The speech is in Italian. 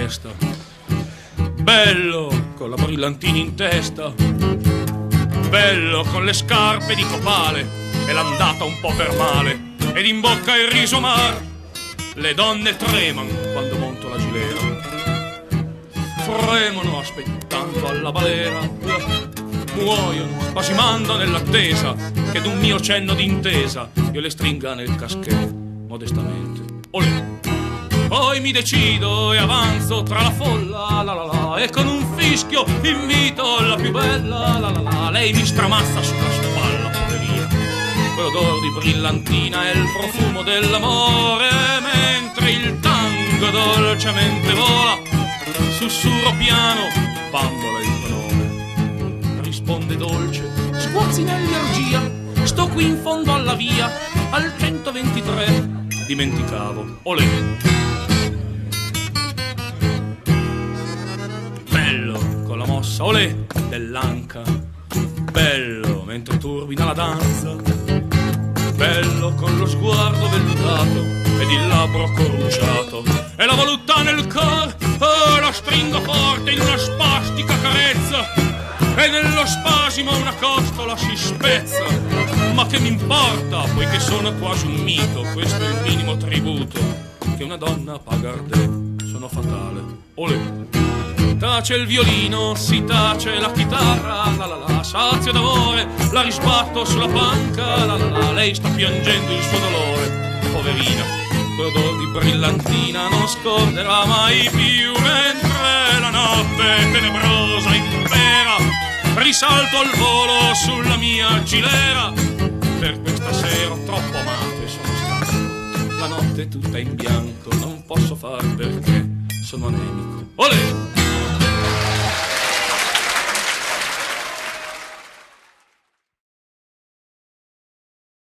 festa. Bello con la brillantina in testa, bello con le scarpe di copale e l'andata un po' per male, ed in bocca il riso mar. Le donne tremano quando monto la gilera, fremono aspettando alla balera, muoiono spasimando nell'attesa che d'un mio cenno d'intesa io le stringa nel caschetto modestamente. Olè. Poi mi decido e avanzo tra la folla, la la la, e con un fischio invito la più bella, la la la. Lei mi stramazza sulla spalla, poverina, quell'odor di brillantina e il profumo dell'amore, mentre il tango dolcemente vola, sussurro piano, bambola il tuo nome. Risponde dolce, sguazzi nell'ergia, sto qui in fondo alla via, al 123, dimenticavo, olè. Bello con la mossa, olè, dell'anca, bello mentre turbina la danza, bello con lo sguardo vellutato ed il labbro corrucciato e la voluttà nel cor, oh, la stringo forte in una spastica carezza e nello spasimo una costola si spezza. Ma che mi importa, poiché sono quasi un mito, questo è il minimo tributo che una donna paga ardè, sono fatale, olè. Tace il violino, si tace la chitarra, la la la, sazio d'amore, la risbatto sulla panca, la la la, lei sta piangendo il suo dolore, poverina, quell'odor di brillantina non scorderà mai più, mentre la notte tenebrosa impera, risalto al volo sulla mia gilera, per questa sera troppo amato e sono stanco, la notte è tutta in bianco, non posso far perché sono anemico, olè!